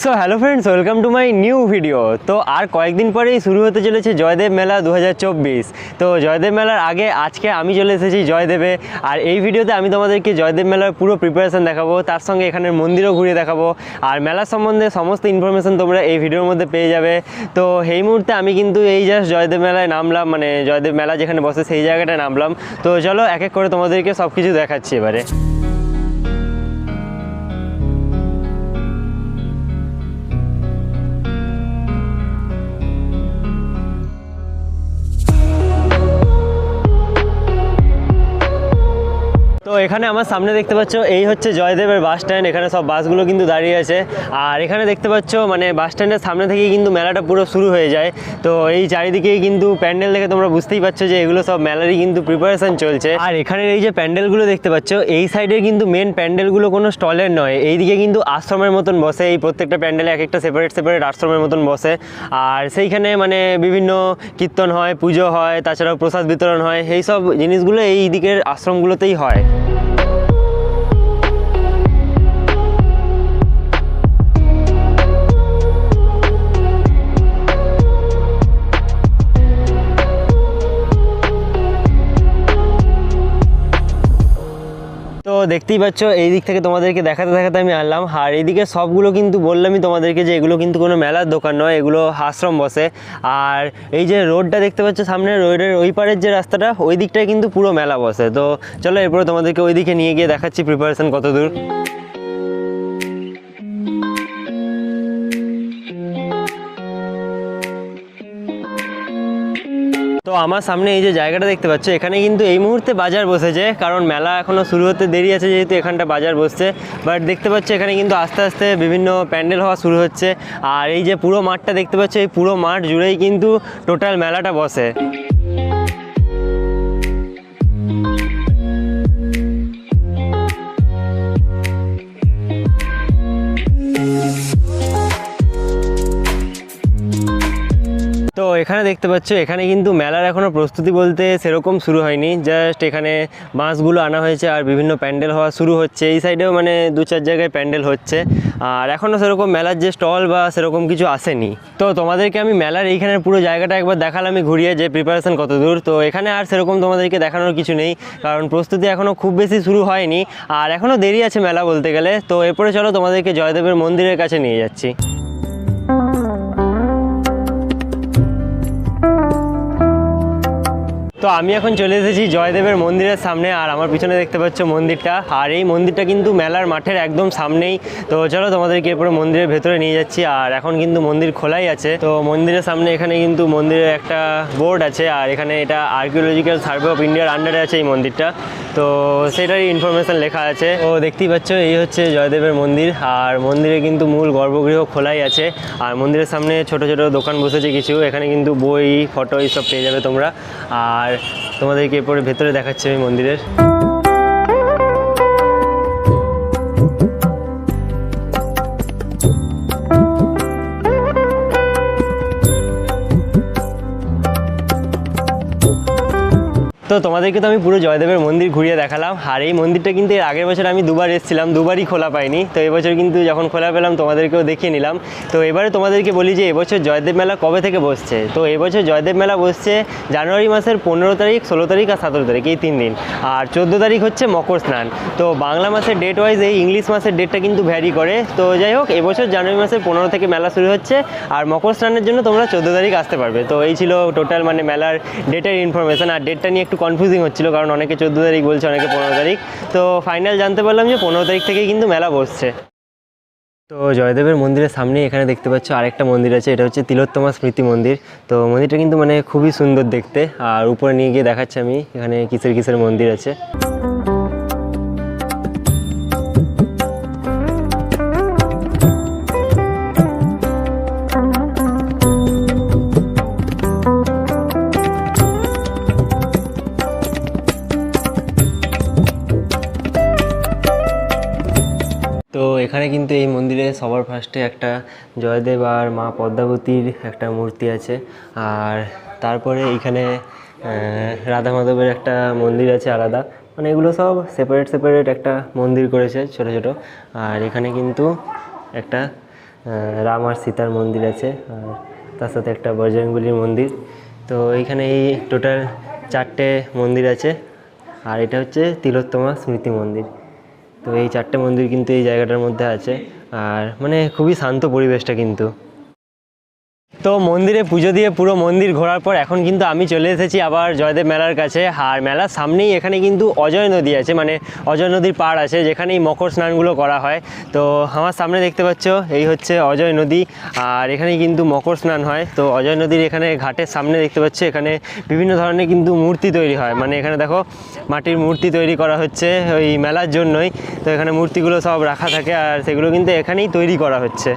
So hello friends, welcome to my new video. তো আর কয়েকদিন পরেই শুরু হতে চলেছে জয়দেব মেলা 2024। তো জয়দেব মেলার আগে আজকে আমি চলে এসেছি জয়দেবে। আর এই ভিডিওতে আমি তোমাদেরকে জয়দেব মেলার পুরো প্রিপারেশান দেখাবো, তার সঙ্গে এখানের মন্দিরও ঘুরিয়ে দেখাবো। আর মেলার সম্বন্ধে সমস্ত ইনফরমেশান তোমরা এই ভিডিওর মধ্যে পেয়ে যাবে। তো এই মুহূর্তে আমি কিন্তু এই জাস্ট জয়দেব মেলায় নামলাম, মানে জয়দেব মেলা যেখানে বসে সেই জায়গাটায় নামলাম। তো চলো এক এক করে তোমাদেরকে সব কিছু দেখাচ্ছি এবারে। তো এখানে আমার সামনে দেখতে পাচ্ছ এই হচ্ছে জয়দেবের বাস স্ট্যান্ড। এখানে সব বাসগুলো কিন্তু দাঁড়িয়ে আছে। আর এখানে দেখতে পাচ্ছ মানে বাস স্ট্যান্ডের সামনে থেকেই কিন্তু মেলাটা পুরো শুরু হয়ে যায়। তো এই চারিদিকেই কিন্তু প্যান্ডেল দেখে তোমরা বুঝতেই পারছো যে এগুলো সব মেলারই কিন্তু প্রিপারেশন চলছে। আর এখানের এই যে প্যান্ডেলগুলো দেখতে পাচ্ছ, এই সাইডের কিন্তু মেন প্যান্ডেলগুলো কোনো স্টলের নয়, এইদিকে কিন্তু আশ্রমের মতন বসে। এই প্রত্যেকটা প্যান্ডেলে এক একটা সেপারেট সেপারেট আশ্রমের মতন বসে। আর সেইখানে মানে বিভিন্ন কীর্তন হয়, পুজো হয়, তাছাড়াও প্রসাদ বিতরণ হয়। এই সব জিনিসগুলো এই দিকের আশ্রমগুলোতেই হয়। তো দেখতেই পাচ্ছ এই দিক থেকে তোমাদেরকে দেখাতে দেখাতে আমি আনলাম। আর এইদিকে সবগুলো কিন্তু বললামই তোমাদেরকে যে এগুলো কিন্তু কোনো মেলার দোকান নয়, এগুলো আশ্রম বসে। আর এই যে রোডটা দেখতে পাচ্ছ সামনে, রোডের ওই পারের যে রাস্তাটা, ওই দিকটায় কিন্তু পুরো মেলা বসে। তো চলো এরপরে তোমাদেরকে ওই দিকে নিয়ে গিয়ে দেখাচ্ছি প্রিপারেশন কত দূর। তো আমার সামনে এই যে জায়গাটা দেখতে পাচ্ছ, এখানে কিন্তু এই মুহূর্তে বাজার বসেছে, কারণ মেলা এখনও শুরু হতে দেরি আছে যেহেতু এখানটা বাজার বসছে। বাট দেখতে পাচ্ছ এখানে কিন্তু আস্তে আস্তে বিভিন্ন প্যান্ডেল হওয়া শুরু হচ্ছে। আর এই যে পুরো মাঠটা দেখতে পাচ্ছ, এই পুরো মাঠ জুড়েই কিন্তু টোটাল মেলাটা বসে। তো এখানে দেখতে পাচ্ছ এখানে কিন্তু মেলার এখনও প্রস্তুতি বলতে সেরকম শুরু হয়নি, জাস্ট এখানে বাঁশগুলো আনা হয়েছে আর বিভিন্ন প্যান্ডেল হওয়া শুরু হচ্ছে। এই সাইডেও মানে দু চার জায়গায় প্যান্ডেল হচ্ছে, আর এখনও সেরকম মেলার যে স্টল বা সেরকম কিছু আসেনি। তো তোমাদেরকে আমি মেলার এইখানের পুরো জায়গাটা একবার দেখালামই ঘুরিয়ে, যে প্রিপারেশন কত দূর। তো এখানে আর সেরকম তোমাদেরকে দেখানোর কিছু নেই, কারণ প্রস্তুতি এখনও খুব বেশি শুরু হয়নি আর এখনও দেরি আছে মেলা বলতে গেলে। তো এরপরে চলো তোমাদেরকে জয়দেবের মন্দিরের কাছে নিয়ে যাচ্ছি। তো আমি এখন চলে এসেছি জয়দেবের মন্দিরের সামনে, আর আমার পিছনে দেখতে পাচ্ছ মন্দিরটা। আর এই মন্দিরটা কিন্তু মেলার মাঠের একদম সামনেই। তো চলো তোমাদেরকে এরপরে মন্দিরের ভেতরে নিয়ে যাচ্ছি। আর এখন কিন্তু মন্দির খোলাই আছে। তো মন্দিরের সামনে এখানে কিন্তু মন্দিরের একটা বোর্ড আছে, আর এখানে এটা আর্কিওলজিক্যাল সার্ভে অফ ইন্ডিয়ার আন্ডারে আছে এই মন্দিরটা। তো সেটারই ইনফরমেশান লেখা আছে। তো দেখতেই পাচ্ছ এই হচ্ছে জয়দেবের মন্দির। আর মন্দিরে কিন্তু মূল গর্ভগৃহ খোলাই আছে, আর মন্দিরের সামনে ছোট ছোট দোকান বসেছে কিছু। এখানে কিন্তু বই, ফটো এইসব পেয়ে যাবে তোমরা। আর তোমাদেরকে এরপরে ভেতরে দেখাচ্ছি আমি মন্দিরের। তো তোমাদেরকে তো আমি পুরো জয়দেবের মন্দির ঘুরিয়ে দেখালাম। আর এই মন্দিরটা কিন্তু এর আগের বছর আমি দুবার এসেছিলাম, দুবারই খোলা পাইনি। তো এবছর কিন্তু যখন খোলা পেলাম তোমাদেরকেও দেখিয়ে নিলাম। তো এবারে তোমাদেরকে বলি যে এবছর জয়দেব মেলা কবে থেকে বসছে। তো এবছর জয়দেব মেলা বসছে জানুয়ারি মাসের 15 তারিখ, 16 তারিখ আর 17 তারিখ, এই 3 দিন। আর 14 তারিখ হচ্ছে মকর স্নান। তো বাংলা মাসের ডেট ওয়াইজ এই ইংলিশ মাসের ডেটটা কিন্তু ভ্যারি করে। তো যাই হোক, এবছর জানুয়ারি মাসের 15 থেকে মেলা শুরু হচ্ছে, আর মকর স্নানের জন্য তোমরা 14 তারিখ আসতে পারবে। তো এই ছিল টোটাল মানে মেলার ডেটের ইনফরমেশান। আর ডেটটা নিয়ে একটু কনফিউজিং হচ্ছিল, কারণ অনেকে 14 তারিখ বলছে, অনেকে 15 তারিখ। তো ফাইনাল জানতে পারলাম যে 15 তারিখ থেকেই কিন্তু মেলা বসছে। তো জয়দেবের মন্দিরের সামনে এখানে দেখতে পাচ্ছ আরেকটা মন্দির আছে, এটা হচ্ছে তিলোত্তমা স্মৃতি মন্দির। তো মন্দিরটা কিন্তু মানে খুবই সুন্দর দেখতে। আর উপরে নিয়ে গিয়ে দেখাচ্ছি আমি এখানে কিসের কিসের মন্দির আছে। তো এখানে কিন্তু এই মন্দিরে সবার ফার্স্টে একটা জয়দেব আর মা পদ্মাবতীর একটা মূর্তি আছে। আর তারপরে এখানে রাধা মাধবের একটা মন্দির আছে আলাদা। মানে এগুলো সব সেপারেট সেপারেট একটা মন্দির করেছে ছোট ছোট। আর এখানে কিন্তু একটা রাম আর সীতার মন্দির আছে, আর তার সাথে একটা বজরংবলীর মন্দির। তো এইখানে এই টোটাল 4টে মন্দির আছে, আর এটা হচ্ছে তিলোত্তমা স্মৃতি মন্দির। তো এই 4টে মন্দির কিন্তু এই জায়গাটার মধ্যে আছে, আর মানে খুবই শান্ত পরিবেশটা কিন্তু। তো মন্দিরে পুজো দিয়ে পুরো মন্দির ঘোরার পর এখন কিন্তু আমি চলে এসেছি আবার জয়দেব মেলার কাছে। আর মেলার সামনেই এখানে কিন্তু অজয় নদী আছে, মানে অজয় নদীর পাড় আছে, যেখানে এই মকর স্নানগুলো করা হয়। তো আমার সামনে দেখতে পাচ্ছ এই হচ্ছে অজয় নদী, আর এখানে কিন্তু মকর স্নান হয়। তো অজয় নদীর এখানে ঘাটের সামনে দেখতে পাচ্ছ এখানে বিভিন্ন ধরনের কিন্তু মূর্তি তৈরি হয়, মানে এখানে দেখো মাটির মূর্তি তৈরি করা হচ্ছে ওই মেলার জন্যই। তো এখানে মূর্তিগুলো সব রাখা থাকে, আর সেগুলো কিন্তু এখানেই তৈরি করা হচ্ছে।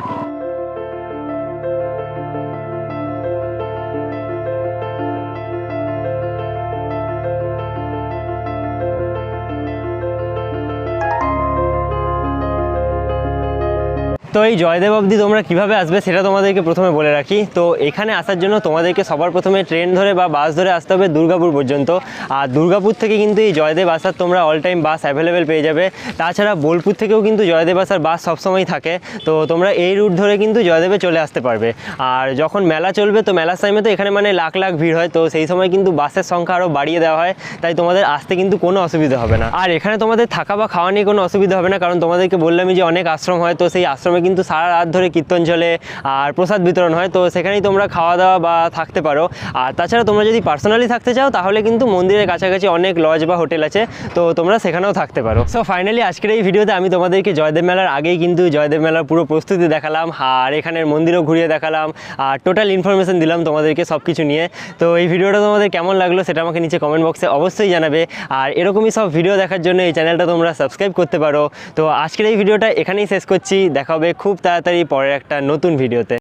তো এই জয়দেব অবধি তোমরা কীভাবে আসবে সেটা তোমাদেরকে প্রথমে বলে রাখি। তো এখানে আসার জন্য তোমাদেরকে সবার প্রথমে ট্রেন ধরে বা বাস ধরে আসতে হবে দুর্গাপুর পর্যন্ত। আর দুর্গাপুর থেকে কিন্তু এই জয়দেব আসার তোমরা অল টাইম বাস অ্যাভেলেবেল পেয়ে যাবে। তাছাড়া বোলপুর থেকেও কিন্তু জয়দেব আসার বাস সবসময় থাকে। তো তোমরা এই রুট ধরে কিন্তু জয়দেবে চলে আসতে পারবে। আর যখন মেলা চলবে, তো মেলার টাইমে তো এখানে মানে লাখ লাখ ভিড় হয়, তো সেই সময় কিন্তু বাসের সংখ্যা আরও বাড়িয়ে দেওয়া হয়, তাই তোমাদের আসতে কিন্তু কোনো অসুবিধা হবে না। আর এখানে তোমাদের থাকা বা খাওয়া নিয়ে কোনো অসুবিধা হবে না, কারণ তোমাদেরকে বললামই যে অনেক আশ্রম হয়। তো সেই আশ্রমে কিন্তু সারা রাত ধরে কীর্তন চলে আর প্রসাদ বিতরণ হয়, তো সেখানেই তোমরা খাওয়া দাওয়া বা থাকতে পারো। আর তাছাড়া তোমরা যদি পার্সোনালি থাকতে চাও তাহলে কিন্তু মন্দিরের কাছাকাছি অনেক লজ বা হোটেল আছে, তো তোমরা সেখানেও থাকতে পারো। সো ফাইনালি আজকের এই ভিডিওতে আমি তোমাদেরকে জয়দেব মেলার আগেই কিন্তু জয়দেব মেলার পুরো প্রস্তুতি দেখালাম, আর এখানের মন্দিরও ঘুরিয়ে দেখালাম, আর টোটাল ইনফরমেশন দিলাম তোমাদেরকে সব কিছু নিয়ে। তো এই ভিডিওটা তোমাদের কেমন লাগলো সেটা আমাকে নিচে কমেন্ট বক্সে অবশ্যই জানাবে। আর এরকমই সব ভিডিও দেখার জন্য এই চ্যানেলটা তোমরা সাবস্ক্রাইব করতে পারো। তো আজকের এই ভিডিওটা এখানেই শেষ করছি, দেখা হবে খুব তাড়াতাড়ি পরের একটা নতুন ভিডিওতে।